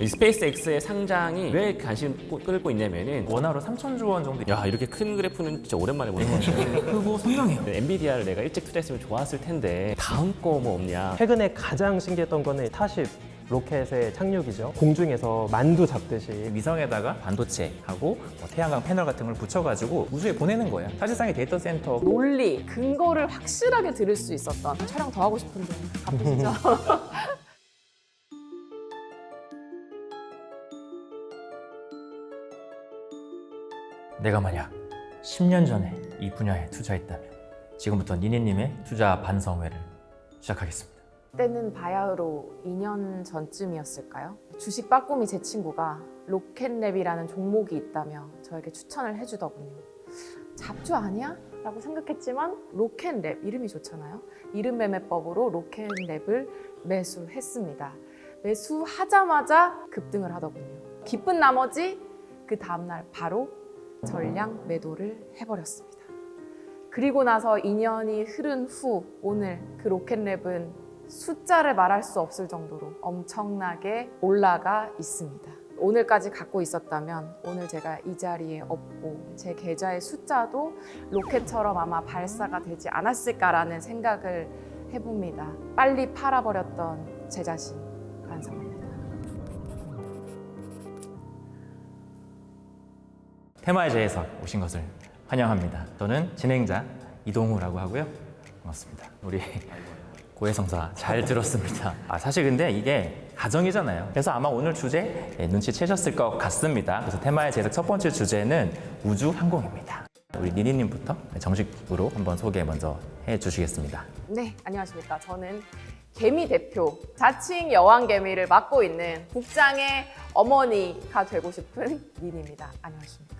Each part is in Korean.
이 스페이스X의 상장이 왜 관심 끌고 있냐면은 원화로 3,000조 원 정도. 야 이렇게 큰 그래프는 진짜 오랜만에 보는 것 같아요. 크고 선명해요. 엔비디아를 내가 일찍 투자했으면 좋았을 텐데 다음 거 뭐 없냐. 최근에 가장 신기했던 거는 스타쉽 로켓의 착륙이죠. 공중에서 만두 잡듯이. 위성에다가 반도체하고 태양광 패널 같은 걸 붙여가지고 우주에 보내는 거예요. 사실상의 데이터 센터. 논리, 근거를 확실하게 들을 수 있었던 촬영 더 하고 싶은데 바쁘시죠? 내가 만약 10년 전에 이 분야에 투자했다면 지금부터 니니님의 투자 반성회를 시작하겠습니다. 때는 바야흐로 2년 전쯤이었을까요? 주식 빠꾸미 제 친구가 로켓랩이라는 종목이 있다며 저에게 추천을 해주더군요. 잡주 아니야? 라고 생각했지만 로켓랩, 이름이 좋잖아요. 이름 매매법으로 로켓랩을 매수했습니다. 매수하자마자 급등을 하더군요. 기쁜 나머지 그 다음날 바로 전량 매도를 해버렸습니다. 그리고 나서 2년이 흐른 후 오늘 그 로켓랩은 숫자를 말할 수 없을 정도로 엄청나게 올라가 있습니다. 오늘까지 갖고 있었다면 오늘 제가 이 자리에 없고 제 계좌의 숫자도 로켓처럼 아마 발사가 되지 않았을까라는 생각을 해봅니다. 빨리 팔아버렸던 제 자신 반성합니다. 테마의 재해석 오신 것을 환영합니다. 저는 진행자 이동우라고 하고요. 반갑습니다. 우리 고해성사 잘 들었습니다. 사실 근데 이게 가정이잖아요. 그래서 아마 오늘 주제 눈치채셨을 것 같습니다. 그래서 테마의 재해석 첫 번째 주제는 우주항공입니다. 우리 니니님부터 정식으로 한번 소개 먼저 해주시겠습니다. 네, 안녕하십니까. 저는 개미 대표, 자칭 여왕개미를 맡고 있는 국장의 어머니가 되고 싶은 니니입니다. 안녕하십니까.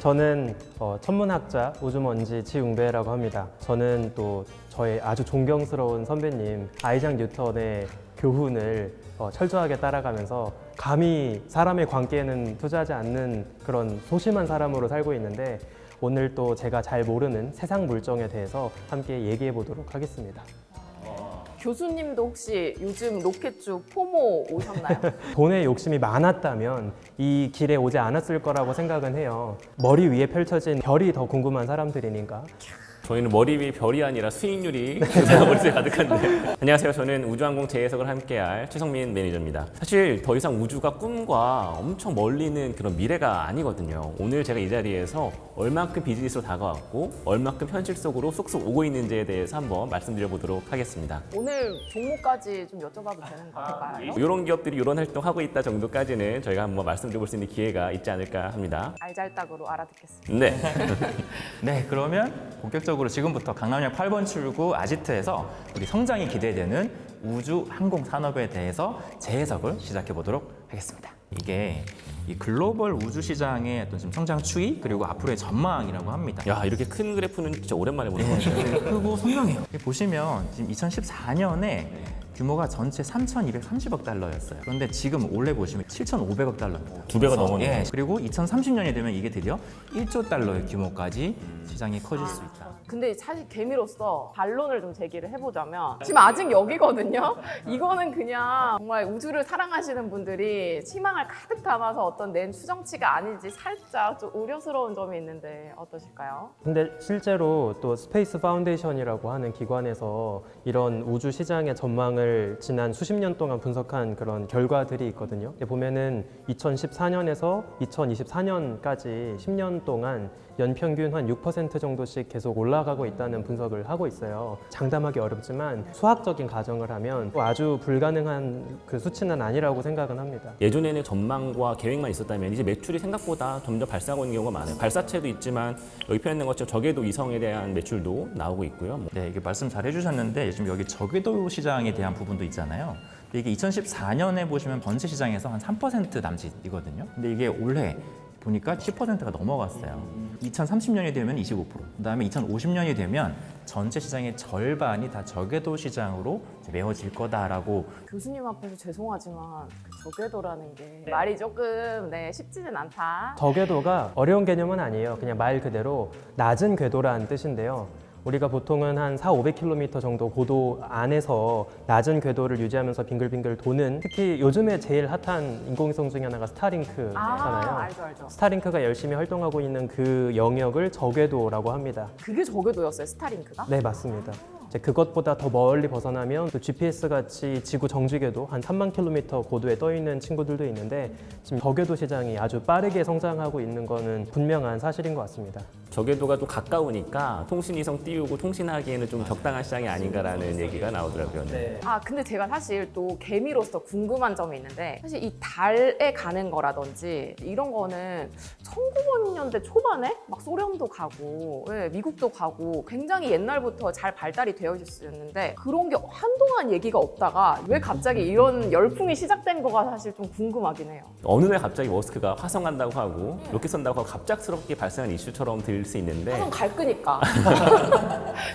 저는 천문학자 우주먼지 지웅배라고 합니다. 저는 또 저의 아주 존경스러운 선배님 아이작 뉴턴의 교훈을 철저하게 따라가면서 감히 사람의 관계에는 투자하지 않는 그런 소심한 사람으로 살고 있는데 오늘 또 제가 잘 모르는 세상 물정에 대해서 함께 얘기해 보도록 하겠습니다. 교수님도 혹시 요즘 로켓주 포모 오셨나요? 돈에 욕심이 많았다면 이 길에 오지 않았을 거라고 생각은 해요. 머리 위에 펼쳐진 별이 더 궁금한 사람들이니까. 저희는 머리 위에 별이 아니라 수익률이 제가 머릿속에 가득한데. 안녕하세요. 저는 우주항공 재해석을 함께할 최성민 매니저입니다. 사실 더 이상 우주가 꿈과 엄청 멀리 있는 그런 미래가 아니거든요. 오늘 제가 이 자리에서 얼만큼 비즈니스로 다가왔고 얼만큼 현실 속으로 쏙쏙 오고 있는지에 대해서 한번 말씀드려보도록 하겠습니다. 오늘 종목까지 좀 여쭤봐도 되는 걸까요? 이런 기업들이 이런 활동하고 있다 정도까지는 저희가 한번 말씀드려볼 수 있는 기회가 있지 않을까 합니다. 알잘딱으로 알아듣겠습니다. 네. 네, 그러면 본격적으로 지금부터 강남역 8번 출구 아지트에서 우리 성장이 기대되는 우주 항공 산업에 대해서 재해석을 시작해 보도록 하겠습니다. 이게 이 글로벌 우주 시장의 어떤 지금 성장 추이 그리고 앞으로의 전망이라고 합니다. 야 이렇게 큰 그래프는 진짜 오랜만에 보는 것 같아요. 크고 선명해요. 여기 보시면 지금 2014년에 규모가 전체 3,230억 달러였어요. 그런데 지금 올해 보시면 7,500억 달러입니다. 두 배가 넘었네요. 예, 그리고 2030년이 되면 이게 드디어 1조 달러의 규모까지 시장이 커질 수 있다. 근데 사실 개미로서 반론을 좀 제기를 해보자면 지금 아직 여기거든요. 이거는 그냥 정말 우주를 사랑하시는 분들이 희망을 가득 담아서 어떤 낸 추정치가 아닌지 살짝 좀 우려스러운 점이 있는데 어떠실까요? 근데 실제로 또 스페이스 파운데이션이라고 하는 기관에서 이런 우주 시장의 전망을 지난 수십 년 동안 분석한 그런 결과들이 있거든요. 보면은 2014년에서 2024년까지 10년 동안 연평균 한 6% 정도씩 계속 올라가고 있다는 분석을 하고 있어요. 장담하기 어렵지만 수학적인 가정을 하면 아주 불가능한 그 수치는 아니라고 생각은 합니다. 예전에는 전망과 계획만 있었다면 이제 매출이 생각보다 점점 발생하고 있는 경우가 많아요. 발사체도 있지만 여기 표현된 것처럼 저궤도 위성에 대한 매출도 나오고 있고요. 네, 이게 말씀 잘 해주셨는데 지금 여기 저궤도 시장에 대한 부분도 있잖아요. 근데 이게 2014년에 보시면 전체 시장에서 한 3% 남짓이거든요. 근데 이게 올해 보니까 10%가 넘어갔어요. 2030년이 되면 25%, 그다음에 2050년이 되면 전체 시장의 절반이 다 저궤도 시장으로 메워질 거다라고. 교수님 앞에서 죄송하지만 저궤도라는 게 말이 조금 쉽지는 않다. 저궤도가 어려운 개념은 아니에요. 그냥 말 그대로 낮은 궤도라는 뜻인데요. 우리가 보통은 한 4,500km 정도 고도 안에서 낮은 궤도를 유지하면서 빙글빙글 도는, 특히 요즘에 제일 핫한 인공위성 중에 하나가 스타링크잖아요. 알죠. 스타링크가 열심히 활동하고 있는 그 영역을 저궤도라고 합니다. 그게 저궤도였어요, 스타링크가? 네, 맞습니다. 이제 그것보다 더 멀리 벗어나면 또 GPS 같이 지구 정지궤도 한 3만 킬로미터 고도에 떠 있는 친구들도 있는데, 지금 저궤도 시장이 아주 빠르게 성장하고 있는 거는 분명한 사실인 것 같습니다. 저궤도가 또 가까우니까 통신위성 띄우고 통신하기에는 좀 적당한 시장이 아닌가라는 얘기가 나오더라고요. 네. 근데 제가 사실 또 개미로서 궁금한 점이 있는데, 사실 이 달에 가는 거라든지 이런 거는 1900년대 초반에 막 소련도 가고 미국도 가고 굉장히 옛날부터 잘 발달이 되어 있었는데, 그런 게 한동안 얘기가 없다가 왜 갑자기 이런 열풍이 시작된 거가 사실 좀 궁금하긴 해요. 어느 날 갑자기 머스크가 화성 간다고 하고 로켓 쏜다고 하고 갑작스럽게 발생한 이슈처럼 들릴 수 있는데, 화성 갈 거니까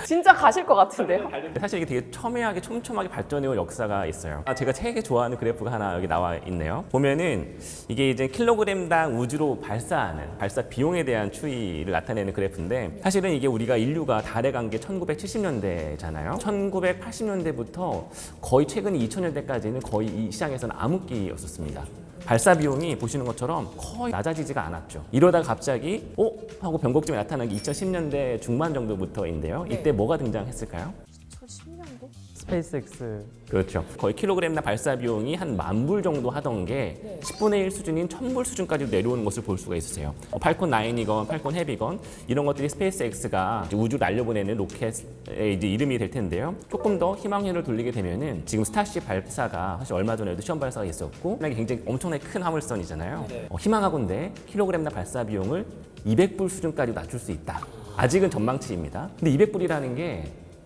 진짜 가실 것 같은데요? 사실 이게 되게 첨예하게 촘촘하게 발전해온 역사가 있어요. 제가 되게 좋아하는 그래프가 하나 여기 나와 있네요. 보면은 이게 이제 킬로그램당 우주로 발사하는 발사 비용에 대한 추이를 나타내는 그래프인데, 사실은 이게 우리가 인류가 달에 간 게 1970년대잖아요. 1980년대부터 거의 최근 2000년대까지는 거의 이 시장에서는 암흑기였었습니다. 발사 비용이 보시는 것처럼 거의 낮아지지가 않았죠. 이러다가 갑자기 하고 변곡점이 나타난 게 2010년대 중반 정도부터인데요. 이때 뭐가 등장했을까요? 2010년도? 스페이스X. 그렇죠. 거의 킬로그램당 발사 비용이 한 10,000불 정도 하던 게 10분의 1 수준인 1,000불 수준까지 내려오는 것을 볼 수가 있으세요. 팔콘 9이건 팔콘 헤비건 이런 것들이 스페이스X가 우주 날려보내는 로켓의 이제 이름이 될 텐데요. 조금 더 희망회를 돌리게 되면은 지금 스타쉽 발사가 사실 얼마 전에도 시험 발사가 있었고 굉장히 엄청나게 큰 화물선이잖아요. 희망하건대 킬로그램당 발사 비용을 200불 수준까지 낮출 수 있다. 아직은 전망치입니다. 근데 200불이라는 게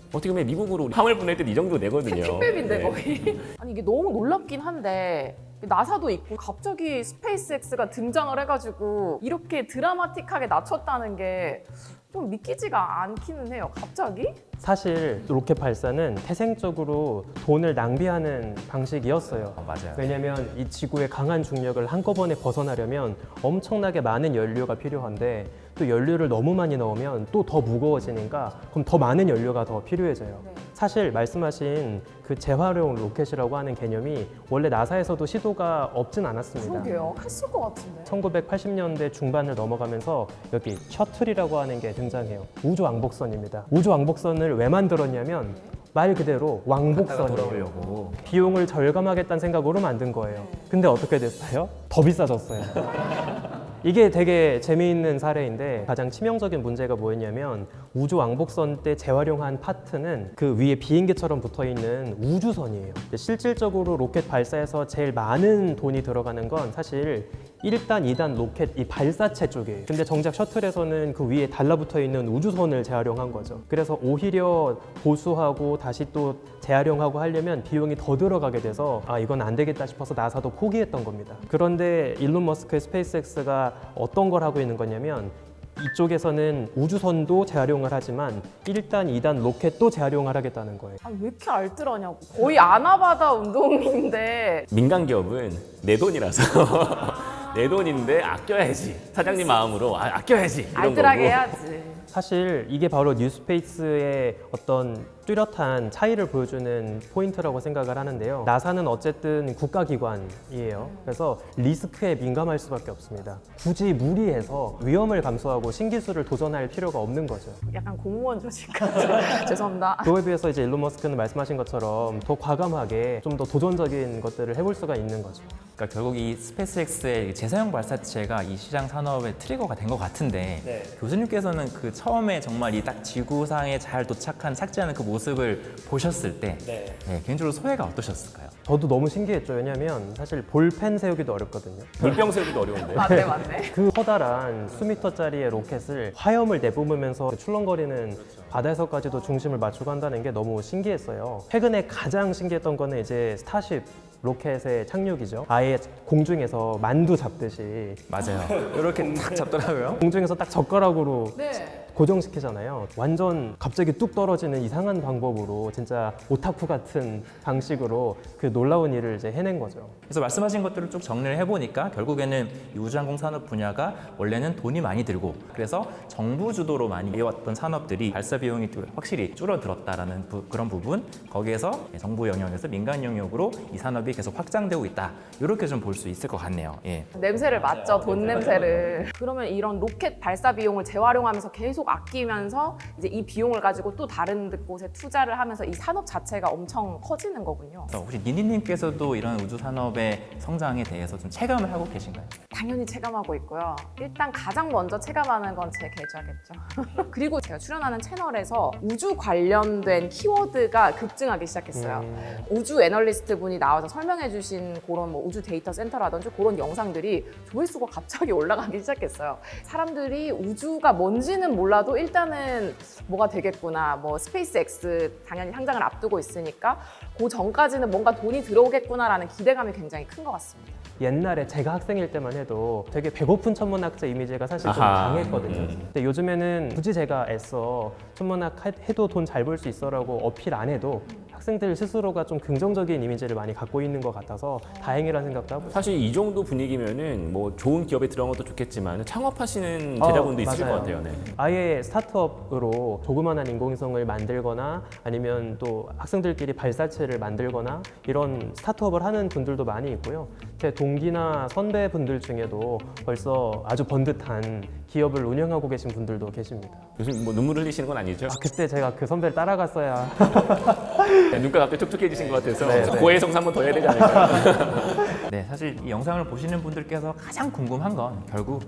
어떻게 보면 미국으로 화물 보낼 때 이 정도 내거든요. 택배비인데 거의. 아니 이게 너무 놀랍긴 한데, 나사도 있고 갑자기 스페이스X가 등장을 해가지고 이렇게 드라마틱하게 낮췄다는 게 좀 믿기지가 않기는 해요. 갑자기? 사실 로켓 발사는 태생적으로 돈을 낭비하는 방식이었어요. 맞아요. 왜냐하면 이 지구의 강한 중력을 한꺼번에 벗어나려면 엄청나게 많은 연료가 필요한데, 또 연료를 너무 많이 넣으면 또 더 무거워지니까 그럼 더 많은 연료가 더 필요해져요. 네. 사실 말씀하신 그 재활용 로켓이라고 하는 개념이 원래 나사에서도 시도가 없진 않았습니다. 그러게요. 했을 것 같은데. 1980년대 중반을 넘어가면서 여기 셔틀이라고 하는 게 등장해요. 우주 왕복선입니다. 우주 왕복선을 왜 만들었냐면 말 그대로 왕복선이에요. 돌아오려고. 비용을 절감하겠다는 생각으로 만든 거예요. 근데 어떻게 됐어요? 더 비싸졌어요. 이게 되게 재미있는 사례인데, 가장 치명적인 문제가 뭐였냐면 우주 왕복선 때 재활용한 파트는 그 위에 비행기처럼 붙어있는 우주선이에요. 실질적으로 로켓 발사에서 제일 많은 돈이 들어가는 건 사실 1단, 2단 로켓 이 발사체 쪽이에요. 근데 정작 셔틀에서는 그 위에 달라붙어 있는 우주선을 재활용한 거죠. 그래서 오히려 보수하고 다시 또 재활용하고 하려면 비용이 더 들어가게 돼서 이건 안 되겠다 싶어서 나사도 포기했던 겁니다. 그런데 일론 머스크의 스페이스X가 어떤 걸 하고 있는 거냐면, 이쪽에서는 우주선도 재활용을 하지만 1단, 2단 로켓도 재활용을 하겠다는 거예요. 왜 이렇게 알뜰하냐고. 거의 아나바다 운동인데. 민간 기업은 내 돈이라서 내 돈인데 아껴야지. 사장님 마음으로 아껴야지. 이런 알뜰하게 거고. 해야지. 사실 이게 바로 뉴스페이스의 어떤 뚜렷한 차이를 보여주는 포인트라고 생각을 하는데요. 나사는 어쨌든 국가기관이에요. 그래서 리스크에 민감할 수밖에 없습니다. 굳이 무리해서 위험을 감수하고 신기술을 도전할 필요가 없는 거죠. 약간 공무원 조직 같은. 죄송합니다. 그거에 비해서 이제 일론 머스크는 말씀하신 것처럼 더 과감하게 좀 더 도전적인 것들을 해볼 수가 있는 거죠. 그러니까 결국 이 스페이스X의 재사용 발사체가 이 시장 산업의 트리거가 된 것 같은데, 교수님께서는 그 처음에 정말 이 딱 지구상에 잘 도착한 착지하는 그 모습을 보셨을 때 개인적으로 소회가 어떠셨을까요? 저도 너무 신기했죠. 왜냐하면 사실 볼펜 세우기도 어렵거든요. 물병 세우기도 어려운데. 맞네. 그 커다란 수미터짜리의 로켓을 화염을 내뿜으면서 출렁거리는 바다에서까지도 중심을 맞추고 한다는 게 너무 신기했어요. 최근에 가장 신기했던 거는 이제 스타쉽 로켓의 착륙이죠. 아예 공중에서 만두 잡듯이 맞아요. 이렇게 탁 잡더라고요. 공중에서 딱 젓가락으로 네. 고정시키잖아요. 완전 갑자기 뚝 떨어지는 이상한 방법으로 진짜 오타쿠 같은 방식으로 그 놀라운 일을 이제 해낸 거죠. 그래서 말씀하신 것들을 쭉 정리를 해보니까 결국에는 이 우주항공 산업 분야가 원래는 돈이 많이 들고 그래서 정부 주도로 많이 이어왔던 산업들이 발사 비용이 확실히 줄어들었다라는 그런 부분, 거기에서 정부 영역에서 민간 영역으로 이 산업이 계속 확장되고 있다, 이렇게 좀 볼 수 있을 것 같네요. 예. 냄새를 맡죠, 돈 냄새를. 그러면 이런 로켓 발사 비용을 재활용하면서 계속 아끼면서 이제 이 비용을 가지고 또 다른 곳에 투자를 하면서 이 산업 자체가 엄청 커지는 거군요. 그래서 혹시 니니님께서도 이런 우주 산업의 성장에 대해서 좀 체감을 하고 계신가요? 당연히 체감하고 있고요. 일단 가장 먼저 체감하는 건 제 계좌겠죠. 그리고 제가 출연하는 채널에서 우주 관련된 키워드가 급증하기 시작했어요. 우주 애널리스트 분이 나와서 설명해 주신 그런 뭐 우주 데이터 센터라든지 그런 영상들이 조회수가 갑자기 올라가기 시작했어요. 사람들이 우주가 뭔지는 몰라도 일단은 뭐가 되겠구나, 뭐 스페이스 X 당연히 상장을 앞두고 있으니까 그 전까지는 뭔가 돈이 들어오겠구나라는 기대감이 굉장히 큰 것 같습니다. 옛날에 제가 학생일 때만 해도 되게 배고픈 천문학자 이미지가 사실 좀 아하. 강했거든요. 근데 요즘에는 굳이 제가 애써 천문학 해도 돈 잘 벌 수 있어라고 어필 안 해도 학생들 스스로가 좀 긍정적인 이미지를 많이 갖고 있는 것 같아서 다행이라는 생각도 하고 사실 이 정도 분위기면은 뭐 좋은 기업에 들어간 것도 좋겠지만 창업하시는 제자분도 있으실 맞아요. 것 같아요. 네. 아예 스타트업으로 조그만한 인공위성을 만들거나 아니면 또 학생들끼리 발사체를 만들거나 이런 스타트업을 하는 분들도 많이 있고요. 제 동기나 선배분들 중에도 벌써 아주 번듯한 기업을 운영하고 계신 분들도 계십니다. 요즘 뭐 눈물 흘리시는 건 아니죠? 그때 제가 그 선배를 따라갔어야 네, 눈가 갑자기 툭툭해지신 것 같아서 네, 네. 고해성사 한번 더 해야 되지 않을까요? 네, 사실 이 영상을 보시는 분들께서 가장 궁금한 건 결국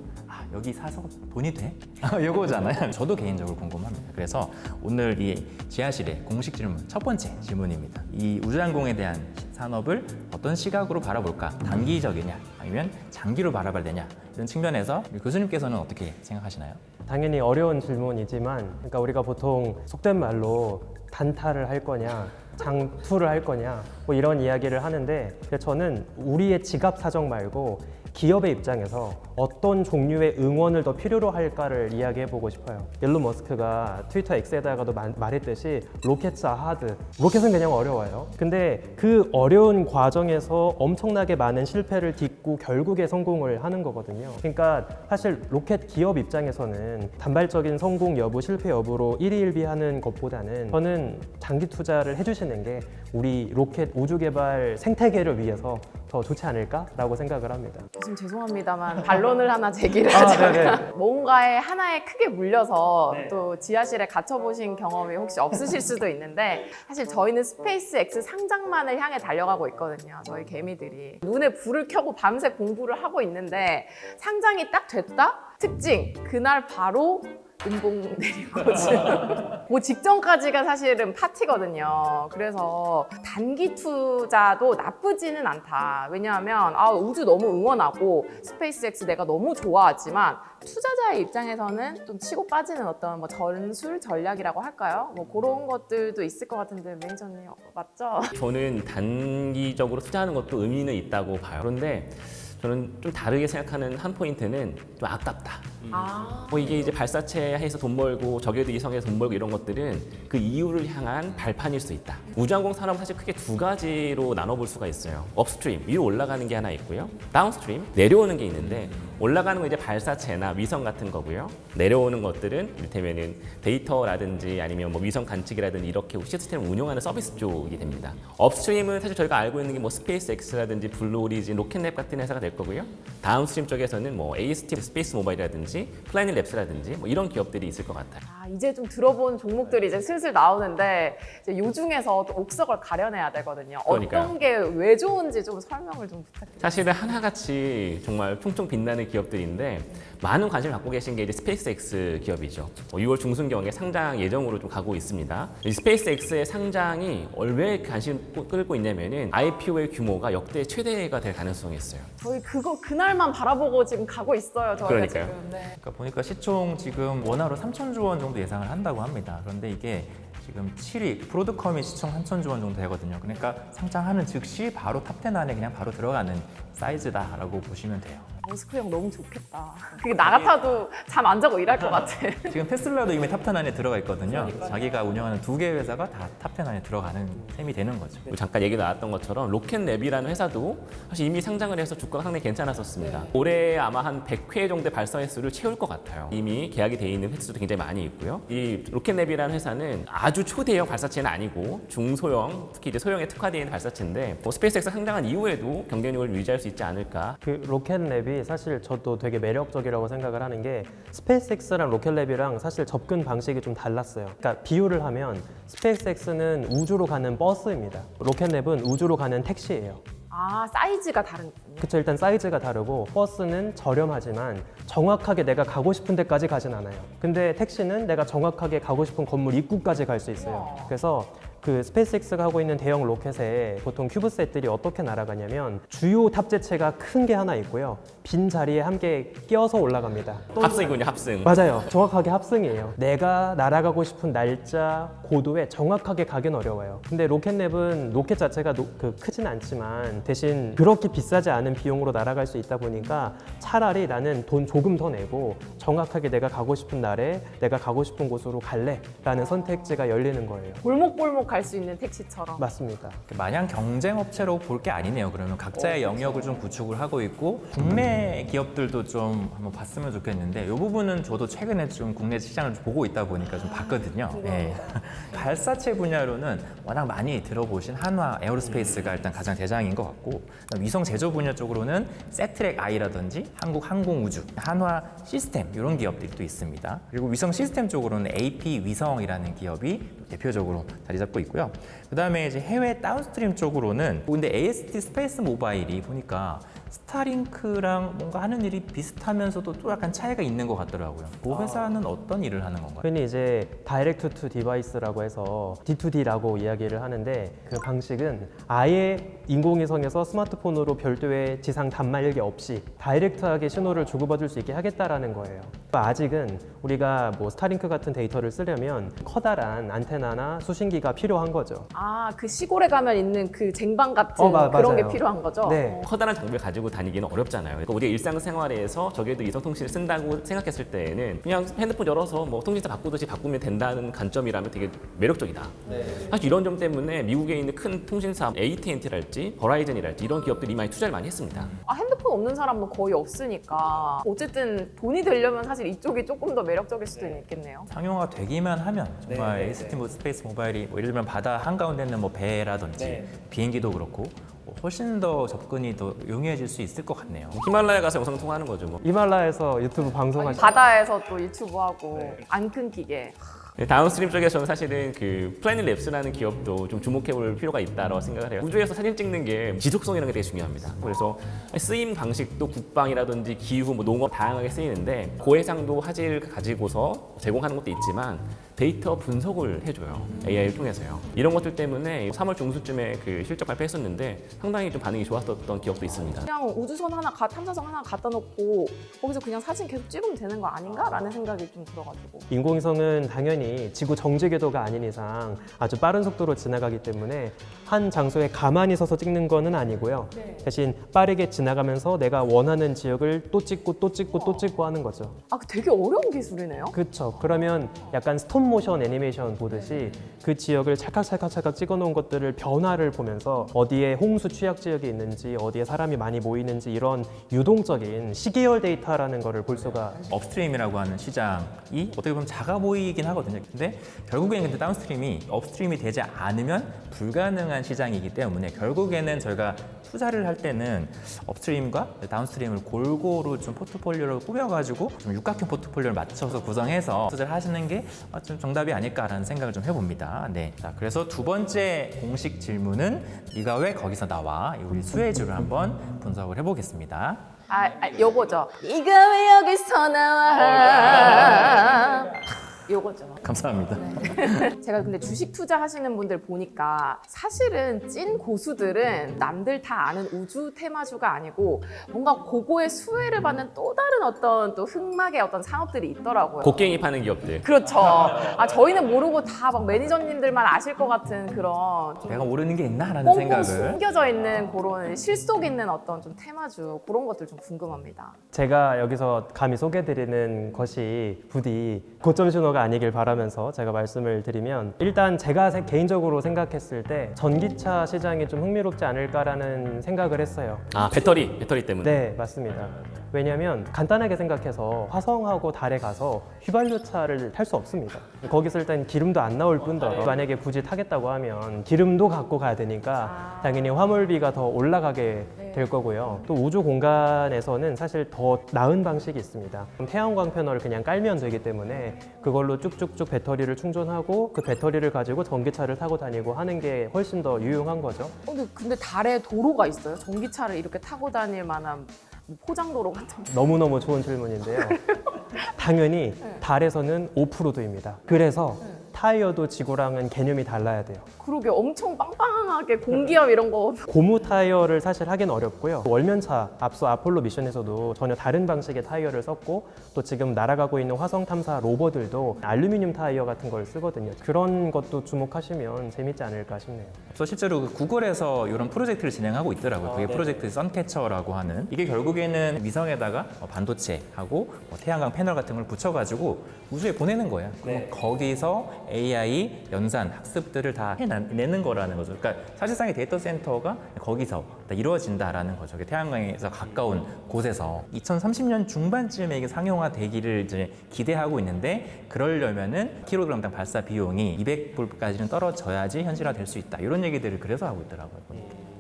여기 사서 돈이 돼? 이거잖아요. 저도 개인적으로 궁금합니다. 그래서 오늘 이 지하실의 공식 질문 첫 번째 질문입니다. 이 우주항공에 대한 산업을 어떤 시각으로 바라볼까? 단기적이냐 아니면 장기로 바라봐야 되냐? 이런 측면에서 교수님께서는 어떻게 생각하시나요? 당연히 어려운 질문이지만 그러니까 우리가 보통 속된 말로 단타를 할 거냐 장투를 할 거냐 뭐 이런 이야기를 하는데 저는 우리의 지갑 사정 말고 기업의 입장에서 어떤 종류의 응원을 더 필요로 할까를 이야기해 보고 싶어요. 일론 머스크가 트위터 X에다가도 말했듯이 로켓사 하드, 로켓은 그냥 어려워요. 근데 그 어려운 과정에서 엄청나게 많은 실패를 딛고 결국에 성공을 하는 거거든요. 그러니까 사실 로켓 기업 입장에서는 단발적인 성공 여부, 실패 여부로 일희일비하는 것보다는 저는 장기 투자를 해주시는 게 우리 로켓 우주 개발 생태계를 위해서 더 좋지 않을까라고 생각을 합니다. 지금 죄송합니다만 반론을 하나 제기를 하자면 뭔가에 하나에 크게 물려서 또 지하실에 갇혀보신 경험이 혹시 없으실 수도 있는데 사실 저희는 스페이스 X 상장만을 향해 달려가고 있거든요. 저희 개미들이 눈에 불을 켜고 밤새 공부를 하고 있는데 상장이 딱 됐다? 특징! 그날 바로 은봉 내리고 그 직전까지가 사실은 파티거든요. 그래서 단기 투자도 나쁘지는 않다. 왜냐하면 우주 너무 응원하고 스페이스X 내가 너무 좋아하지만 투자자의 입장에서는 좀 치고 빠지는 어떤 뭐 전술 전략이라고 할까요? 뭐 그런 것들도 있을 것 같은데 매니저님 맞죠? 저는 단기적으로 투자하는 것도 의미는 있다고 봐요. 그런데 저는 좀 다르게 생각하는 한 포인트는 좀 아깝다. 뭐 이게 이제 발사체 해서 돈 벌고 저궤도 이성에서 돈 벌고 이런 것들은 그 이유를 향한 발판일 수 있다. 우주항공 산업은 사실 크게 두 가지로 나눠볼 수가 있어요. 업스트림, 위로 올라가는 게 하나 있고요. 다운스트림, 내려오는 게 있는데 올라가는 건 이제 발사체나 위성 같은 거고요. 내려오는 것들은 이를테면은 데이터라든지 아니면 뭐 위성 관측이라든지 이렇게 시스템을 운영하는 서비스 쪽이 됩니다. 업스트림은 사실 저희가 알고 있는 게 뭐 스페이스 X라든지 블루 오리진, 로켓랩 같은 회사가 될 거고요. 다운스트림 쪽에서는 뭐 AST, 스페이스 모바일이라든지 플래닛 랩스라든지 뭐 이런 기업들이 있을 것 같아요. 이제 좀 들어본 종목들이 이제 슬슬 나오는데 이제 요 중에서 또 옥석을 가려내야 되거든요. 그러니까요. 어떤 게 왜 좋은지 좀 설명을 좀 부탁드립니다. 사실은 하나같이 정말 퉁퉁 빛나는 기업들인데 많은 관심을 갖고 계신 게 이제 스페이스X 기업이죠. 6월 중순경에 상장 예정으로 좀 가고 있습니다. 이 스페이스X의 상장이 왜 관심 끌고 있냐면은 IPO의 규모가 역대 최대가 될 가능성이 있어요. 저희 그날만 바라보고 지금 가고 있어요. 저희가 그러니까요. 지금. 네. 그러니까 보니까 시총 지금 원화로 3,000조 원 정도 예상을 한다고 합니다. 그런데 이게 지금 7위 브로드컴이 시총 3,000조 원 정도 되거든요. 그러니까 상장하는 즉시 바로 탑10 안에 그냥 바로 들어가는 사이즈다라고 보시면 돼요. 머스크 형 너무 좋겠다. 그게 나 같아도 잠 안 자고 일할 것 같아. 지금 테슬라도 이미 탑10 안에 들어가 있거든요. 자기가 운영하는 2개 회사가 다 탑10 안에 들어가는 셈이 되는 거죠. 그리고 잠깐 얘기 나왔던 것처럼 로켓랩이라는 회사도 사실 이미 상장을 해서 주가가 상당히 괜찮았었습니다. 올해 아마 한 100회 정도의 발사 횟수를 채울 것 같아요. 이미 계약이 돼 있는 횟수도 굉장히 많이 있고요. 이 로켓랩이라는 회사는 아주 초대형 발사체는 아니고 중소형, 특히 이제 소형에 특화되어 있는 발사체인데 스페이스X 상장한 이후에도 경쟁력을 유지할 수 있지 않을까. 그 로켓랩이 사실 저도 되게 매력적이라고 생각을 하는 게 스페이스X랑 로켓랩이랑 사실 접근 방식이 좀 달랐어요. 그러니까 비유를 하면 스페이스X는 우주로 가는 버스입니다. 로켓랩은 우주로 가는 택시예요. 아, 사이즈가 다른. 그쵸, 일단 사이즈가 다르고 버스는 저렴하지만 정확하게 내가 가고 싶은 데까지 가진 않아요. 근데 택시는 내가 정확하게 가고 싶은 건물 입구까지 갈 수 있어요. 그래서 그 스페이스X가 하고 있는 대형 로켓에 보통 큐브셋들이 어떻게 날아가냐면 주요 탑재체가 큰 게 하나 있고요. 빈 자리에 함께 끼어서 올라갑니다. 합승이군요, 합승. 맞아요. 정확하게 합승이에요. 내가 날아가고 싶은 날짜, 고도에 정확하게 가긴 어려워요. 근데 로켓랩은 로켓 자체가 크진 않지만 대신 그렇게 비싸지 않은 비용으로 날아갈 수 있다 보니까 차라리 나는 돈 조금 더 내고 정확하게 내가 가고 싶은 날에 내가 가고 싶은 곳으로 갈래 라는 선택지가 열리는 거예요. 골목골목 갈 수 있는 택시처럼. 맞습니다. 마냥 경쟁 업체로 볼 게 아니네요. 그러면 각자의 영역을 좀 구축을 하고 있고 국내 기업들도 좀 한번 봤으면 좋겠는데 이 부분은 저도 최근에 좀 국내 시장을 보고 있다 보니까 좀 봤거든요. 네. 발사체 분야로는 워낙 많이 들어보신 한화 에어로스페이스가 일단 가장 대장인 것 같고 위성 제조 분야 쪽으로는 세트랙 I라든지 한국항공우주, 한화 시스템 이런 기업들이 또 있습니다. 그리고 위성 시스템 쪽으로는 AP 위성이라는 기업이 대표적으로 자리 잡고 있고요. 그 다음에 이제 해외 다운스트림 쪽으로는 근데 AST 스페이스 모바일이 보니까 스타링크랑 뭔가 하는 일이 비슷하면서도 또 약간 차이가 있는 것 같더라고요. 그 회사는 어떤 일을 하는 건가요? 흔히 이제 다이렉트 투 디바이스라고 해서 D2D라고 이야기를 하는데 그 방식은 아예 인공위성에서 스마트폰으로 별도의 지상 단말기 없이 다이렉트하게 신호를 주고받을 수 있게 하겠다라는 거예요. 아직은 우리가 뭐 스타링크 같은 데이터를 쓰려면 커다란 안테나나 수신기가 필요한 거죠. 아, 그 시골에 가면 있는 그 쟁반 같은 그런 맞아요. 게 필요한 거죠? 네. 커다란 장비를 가지고 다니기는 어렵잖아요. 그러니까 우리가 일상생활에서 저기에도 이성통신을 쓴다고 생각했을 때에는 그냥 핸드폰 열어서 뭐 통신사 바꾸듯이 바꾸면 된다는 관점이라면 되게 매력적이다. 사실 이런 점 때문에 미국에 있는 큰 통신사 AT&T랄지 버라이즌이랄지 이런 기업들이 많이 투자를 많이 했습니다. 아, 핸드폰 없는 사람은 거의 없으니까 어쨌든 돈이 되려면 사실 이쪽이 조금 더 매력적일 수도 있겠네요. 상용화 되기만 하면 정말 AST 스페이스 모바일이 뭐 예를 들면 바다 한가운데 있는 뭐 배라든지 비행기도 그렇고 훨씬 더 접근이 더 용이해질 수 있을 것 같네요. 히말라야 가서 영상 통화하는 거죠. 뭐. 히말라야에서 유튜브 방송하시 바다에서 또 유튜브 하고 안 끊기게. 네, 다운스트림 쪽에서는 사실은 그 플래닛 랩스라는 기업도 좀 주목해볼 필요가 있다고 생각을 해요. 우주에서 사진 찍는 게 지속성이라는 게 되게 중요합니다. 그래서 쓰임 방식도 국방이라든지 기후, 뭐 농업 다양하게 쓰이는데 고해상도 화질 가지고서 제공하는 것도 있지만 데이터 분석을 해줘요. AI를 통해서요. 이런 것들 때문에 3월 중순쯤에 그 실적 발표했었는데 상당히 좀 반응이 좋았었던 기업도 있습니다. 그냥 우주선 하나, 탐사선 하나 갖다 놓고 거기서 그냥 사진 계속 찍으면 되는 거 아닌가? 라는 생각이 좀 들어가지고. 인공위성은 당연히 지구 정지 궤도가 아닌 이상 아주 빠른 속도로 지나가기 때문에 한 장소에 가만히 서서 찍는 거는 아니고요. 대신 빠르게 지나가면서 내가 원하는 지역을 또 찍고 또 찍고 또 찍고 하는 거죠. 아, 되게 어려운 기술이네요. 그렇죠. 그러면 약간 스톱모션 애니메이션 보듯이 그 지역을 찰칵찰칵찰칵 찍어놓은 것들을 변화를 보면서 어디에 홍수 취약 지역이 있는지 어디에 사람이 많이 모이는지 이런 유동적인 시계열 데이터라는 거를 볼 수가 업스트림이라고 하는 시장이 어떻게 보면 작아 보이긴 하거든요. 근데 결국에는 근데 다운스트림이 업스트림이 되지 않으면 불가능한 시장이기 때문에 결국에는 저희가 투자를 할 때는 업스트림과 다운스트림을 골고루 좀 포트폴리오를 꾸며가지고 좀 육각형 포트폴리오를 맞춰서 구성해서 투자를 하시는 게 좀 정답이 아닐까라는 생각을 좀 해봅니다. 네. 자, 그래서 두 번째 공식 질문은 네가 왜 거기서 나와? 우리 수혜주를 한번 분석을 해보겠습니다. 요거죠. 네가 왜 여기서 나와? 요거죠. 감사합니다. 제가 근데 주식 투자하시는 분들 보니까 사실은 찐 고수들은 남들 다 아는 우주 테마주가 아니고 뭔가 고거의 수혜를 받는 또 다른 어떤 또 흑막의 어떤 산업들이 있더라고요. 곡괭이 파는 기업들. 그렇죠. 아 저희는 모르고 다 막 매니저님들만 아실 것 같은 그런 좀 내가 모르는 게 있나라는 꽁꽁 생각을. 숨겨져 있는 그런 실속 있는 어떤 좀 테마주 그런 것들 좀 궁금합니다. 제가 여기서 감히 소개드리는 것이 부디 고점 신호가 아니길 바라면서 제가 말씀을 드리면 일단 제가 개인적으로 생각했을 때 전기차 시장이 좀 흥미롭지 않을까라는 생각을 했어요. 아, 배터리 때문에. 네, 맞습니다. 왜냐하면 간단하게 생각해서 화성하고 달에 가서 휘발유차를 탈 수 없습니다. 거기서 일단 기름도 안 나올 뿐더러 만약에 굳이 타겠다고 하면 기름도 갖고 가야 되니까 당연히 화물비가 더 올라가게 될 거고요. 또 우주 공간에서는 사실 더 나은 방식이 있습니다. 태양광 패널을 그냥 깔면 되기 때문에 그걸로 쭉쭉쭉 배터리를 충전하고 그 배터리를 가지고 전기차를 타고 다니고 하는 게 훨씬 더 유용한 거죠. 근데 달에 도로가 있어요? 전기차를 이렇게 타고 다닐 만한 뭐 포장도로 같은 거? 너무너무 좋은 질문인데요. 당연히 달에서는 오프로드입니다. 그래서 타이어도 지구랑은 개념이 달라야 돼요. 그러게 엄청 빵빵하게 공기압 이런 거 고무 타이어를 사실 하긴 어렵고요. 월면차 앞서 아폴로 미션에서도 전혀 다른 방식의 타이어를 썼고 또 지금 날아가고 있는 화성 탐사 로버들도 알루미늄 타이어 같은 걸 쓰거든요. 그런 것도 주목하시면 재밌지 않을까 싶네요. 그래서 실제로 그 구글에서 이런 프로젝트를 진행하고 있더라고요. 그게 프로젝트 선캐쳐라고 하는 이게 결국에는 위성에다가 반도체하고 태양광 패널 같은 걸 붙여가지고 우주에 보내는 거예요. 그럼 거기서 AI 연산 학습들을 다 해내는 거라는 거죠. 그러니까 사실상의 데이터 센터가 거기서 다 이루어진다라는 거죠. 태양광에서 가까운 곳에서 2030년 중반쯤에 이게 상용화되기를 이제 기대하고 있는데 그러려면은 킬로그램당 발사 비용이 200불까지는 떨어져야지 현실화될 수 있다. 이런 얘기들을 그래서 하고 있더라고요.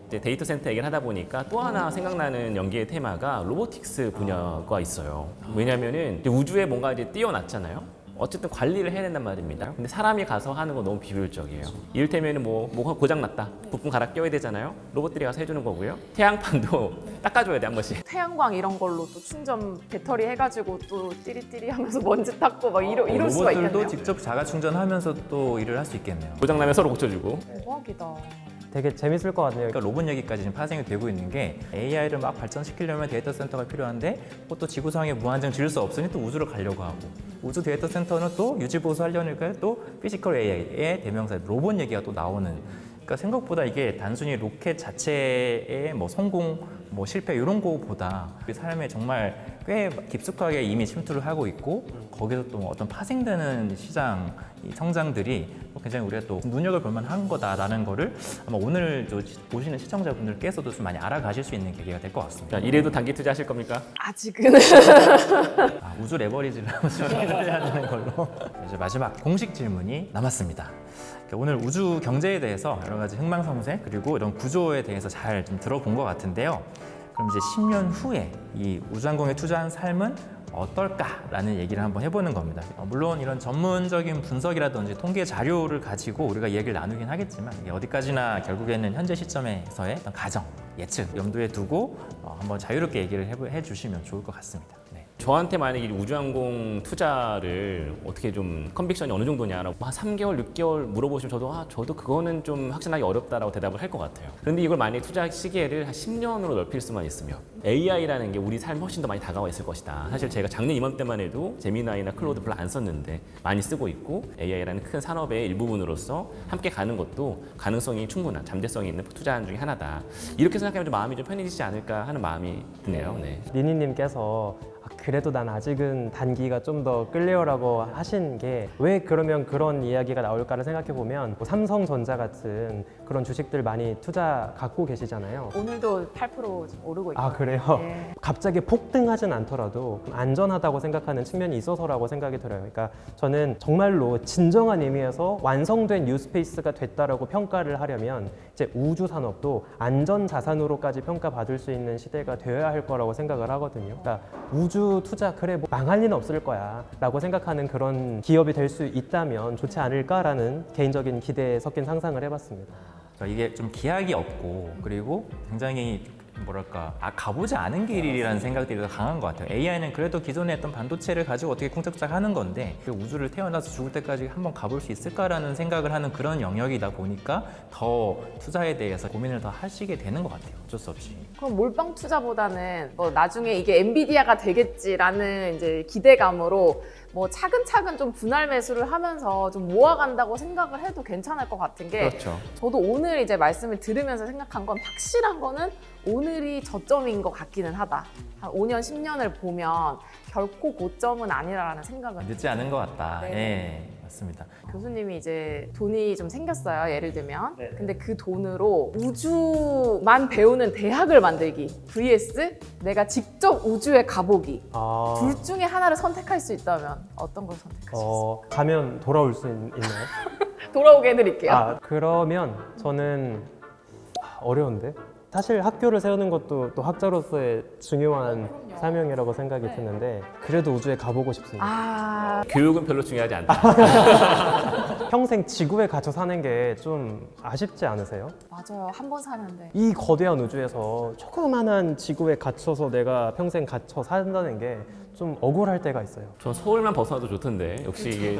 이제 데이터 센터 얘기를 하다 보니까 또 하나 생각나는 연계의 테마가 로보틱스 분야가 있어요. 왜냐면은 이제 우주에 뭔가 이제 띄워놨잖아요. 어쨌든 관리를 해야 된단 말입니다. 근데 사람이 가서 하는 건 너무 비효율적이에요. 이를테면 뭐가 고장 났다. 부품 갈아 껴야 되잖아요. 로봇들이 가서 해주는 거고요. 태양판도 닦아줘야 돼 한 번씩. 태양광 이런 걸로 또 충전 배터리 해가지고 또 띠리띠리 하면서 먼지 닦고 막 이럴 수가 로봇들도 있겠네요. 직접 자가 충전하면서 또 일을 할 수 있겠네요. 고장 나면 서로 고쳐주고. 대박이다. 되게 재밌을 것 같네요. 그러니까 로봇 얘기까지 지금 파생이 되고 있는 게 AI를 막 발전시키려면 데이터 센터가 필요한데 또 지구상에 무한정 지을 수 없으니 또 우주를 가려고 하고 우주 데이터 센터는 또 유지보수하려니까 또 피지컬 AI의 대명사 로봇 얘기가 또 나오는 그러니까 생각보다 이게 단순히 로켓 자체의 뭐 성공, 뭐 실패 이런 거보다 우리 삶에 정말 꽤 깊숙하게 이미 침투를 하고 있고 거기서 또 어떤 파생되는 시장 이 성장들이 굉장히 우리가 또 눈여겨볼 만한 거다라는 거를 아마 오늘 보시는 시청자분들께서도 좀 많이 알아가실 수 있는 계기가 될 것 같습니다. 자, 이래도 단기 투자하실 겁니까? 아직은 우주 레버리지를 한번 준비를 해야 되는 걸로 이제 마지막 공식 질문이 남았습니다. 오늘 우주 경제에 대해서 여러 가지 흥망성쇠 그리고 이런 구조에 대해서 잘 좀 들어본 것 같은데요. 그럼 이제 10년 후에 이 우주항공에 투자한 삶은 어떨까라는 얘기를 한번 해보는 겁니다. 물론 이런 전문적인 분석이라든지 통계 자료를 가지고 우리가 얘기를 나누긴 하겠지만 이게 어디까지나 결국에는 현재 시점에서의 어떤 가정, 예측 염두에 두고 한번 자유롭게 얘기를 해주시면 좋을 것 같습니다. 네. 저한테 만약에 이 우주항공 투자를 어떻게 좀 컨빅션이 어느 정도냐라고 한 3개월, 6개월 물어보시면 저도 그거는 좀 확신하기 어렵다라고 대답을 할 것 같아요. 그런데 이걸 만약에 투자 시기를 한 10년으로 넓힐 수만 있으면 AI라는 게 우리 삶에 훨씬 더 많이 다가와 있을 것이다. 사실 제가 작년 이맘때만 해도 제미나이나 클로드 별로 안 썼는데 많이 쓰고 있고 AI라는 큰 산업의 일부분으로서 함께 가는 것도 가능성이 충분한 잠재성이 있는 투자안 중에 하나다. 이렇게 생각하면 좀 마음이 좀 편해지지 않을까 하는 마음이 드네요. 네. 니니님께서 그래도 난 아직은 단기가 좀 더 끌려라고 하신 게 왜 그러면 그런 이야기가 나올까를 생각해 보면 삼성전자 같은 그런 주식들 많이 투자 갖고 계시잖아요. 오늘도 8% 지금 오르고 있고. 아 그래요? 예. 갑자기 폭등하진 않더라도 안전하다고 생각하는 측면이 있어서라고 생각이 들어요. 그러니까 저는 정말로 진정한 의미에서 완성된 뉴스페이스가 됐다라고 평가를 하려면 이제 우주 산업도 안전 자산으로까지 평가받을 수 있는 시대가 되어야 할 거라고 생각을 하거든요. 그러니까 우주 투자 그래 뭐 망할 리는 없을 거야라고 생각하는 그런 기업이 될 수 있다면 좋지 않을까라는 개인적인 기대에 섞인 상상을 해봤습니다. 이게 좀 기약이 없고 그리고 굉장히 뭐랄까 가보지 않은 길이라는 생각들이 더 강한 것 같아요. AI는 그래도 기존에 했던 반도체를 가지고 어떻게 쿵짝쿵짝 하는 건데 그 우주를 태어나서 죽을 때까지 한번 가볼 수 있을까라는 생각을 하는 그런 영역이다 보니까 더 투자에 대해서 고민을 더 하시게 되는 것 같아요. 어쩔 수 없이. 그럼 몰빵 투자보다는 뭐 나중에 이게 엔비디아가 되겠지라는 이제 기대감으로 뭐 차근차근 좀 분할 매수를 하면서 좀 모아간다고 생각을 해도 괜찮을 것 같은 게 그렇죠. 저도 오늘 이제 말씀을 들으면서 생각한 건 확실한 거는 오늘이 저점인 것 같기는 하다. 한 5년, 10년을 보면 결코 고점은 아니라는 생각은 늦지 않은 것 같다. 네. 예, 맞습니다. 교수님이 이제 돈이 좀 생겼어요, 예를 들면. 근데 그 돈으로 우주만 배우는 대학을 만들기 vs 내가 직접 우주에 가보기. 아, 둘 중에 하나를 선택할 수 있다면 어떤 걸 선택하시겠어요? 가면 돌아올 수 있나요? 돌아오게 해드릴게요. 아, 그러면 저는 어려운데? 사실 학교를 세우는 것도 또 학자로서의 중요한 사명이라고 생각이 드는데 그래도 우주에 가보고 싶습니다. 아, 교육은 별로 중요하지 않다. 평생 지구에 갇혀 사는 게 좀 아쉽지 않으세요? 맞아요. 한 번 사는데. 이 거대한 우주에서 조그만한 지구에 갇혀서 내가 평생 갇혀 산다는 게 좀 억울할 때가 있어요. 전 서울만 벗어나도 좋던데 역시 이게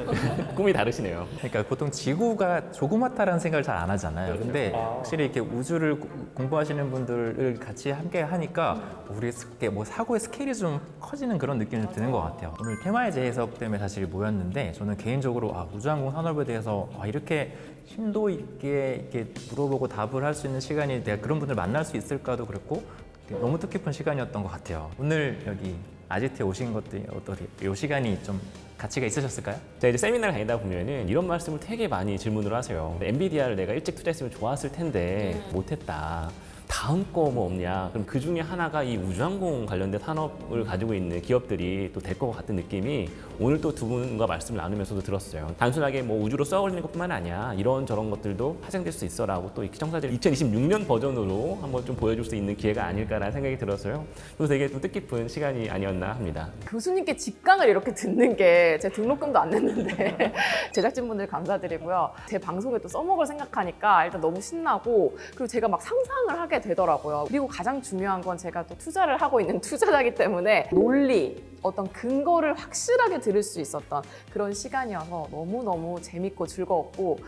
꿈이 다르시네요. 그러니까 보통 지구가 조그맣다라는 생각을 잘 안 하잖아요. 근데 확실히 이렇게 우주를 공부하시는 분들을 같이 함께 하니까 우리 뭐 사고의 스케일이 좀 커지는 그런 느낌이 드는 것 같아요. 오늘 테마의 재해석 때문에 사실 모였는데 저는 개인적으로 우주항공 산업에 대해서 이렇게 심도 있게 이렇게 물어보고 답을 할 수 있는 시간이 내가 그런 분들 만날 수 있을까도 그랬고 너무 뜻깊은 시간이었던 것 같아요. 오늘 여기 아지트에 오신 것들이 어떻게 이 시간이 좀 가치가 있으셨을까요? 제가 이제 세미나를 다니다 보면은 이런 말씀을 되게 많이 질문을 하세요. 엔비디아를 내가 일찍 투자했으면 좋았을 텐데 못했다. 다음 거 뭐 없냐? 그럼 그 중에 하나가 이 우주항공 관련된 산업을 가지고 있는 기업들이 또 될 것 같은 느낌이 오늘 또 두 분과 말씀을 나누면서도 들었어요. 단순하게 뭐 우주로 쏘아올리는 것뿐만 아니야. 이런 저런 것들도 파생될 수 있어라고 또 시청자들 2026년 버전으로 한번 좀 보여줄 수 있는 기회가 아닐까라는 생각이 들었어요. 그래서 되게 좀 뜻깊은 시간이 아니었나 합니다. 교수님께 직강을 이렇게 듣는 게 제 등록금도 안 냈는데 제작진분들 감사드리고요. 제 방송에 또 써먹을 생각하니까 일단 너무 신나고 그리고 제가 막 상상을 하게 되더라고요. 그리고 가장 중요한 건 제가 또 투자를 하고 있는 투자자이기 때문에 논리, 어떤 근거를 확실하게 들을 수 있었던 그런 시간이어서 너무너무 재밌고 즐거웠고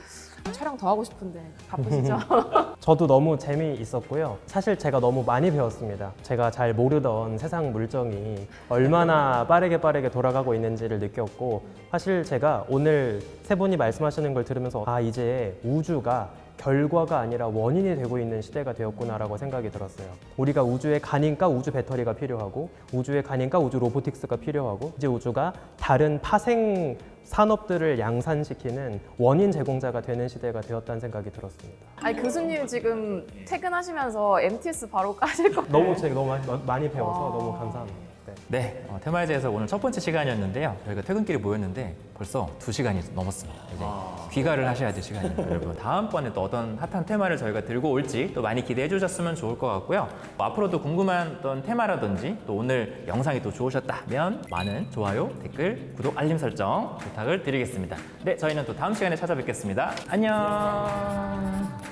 촬영 더 하고 싶은데 바쁘시죠? 저도 너무 재미있었고요. 사실 제가 너무 많이 배웠습니다. 제가 잘 모르던 세상 물정이 얼마나 빠르게 돌아가고 있는지를 느꼈고 사실 제가 오늘 세 분이 말씀하시는 걸 들으면서 이제 우주가 결과가 아니라 원인이 되고 있는 시대가 되었구나라고 생각이 들었어요. 우리가 우주에 가니까 우주 배터리가 필요하고 우주에 가니까 우주 로보틱스가 필요하고 이제 우주가 다른 파생 산업들을 양산시키는 원인 제공자가 되는 시대가 되었다는 생각이 들었습니다. 아니 교수님 지금 퇴근하시면서 MTS 바로 까실 거 너무 많이 배워서 와. 너무 감사합니다. 네. 네, 테마에 대해서 오늘 첫 번째 시간이었는데요. 저희가 퇴근길에 모였는데 벌써 2시간이 넘었습니다. 이제 귀가를 하셔야 될 시간이에요. 여러분 다음번에 또 어떤 핫한 테마를 저희가 들고 올지 또 많이 기대해 주셨으면 좋을 것 같고요. 앞으로도 궁금한 어떤 테마라든지 또 오늘 영상이 또 좋으셨다면 많은 좋아요, 댓글, 구독, 알림 설정 부탁을 드리겠습니다. 네, 저희는 또 다음 시간에 찾아뵙겠습니다. 안녕.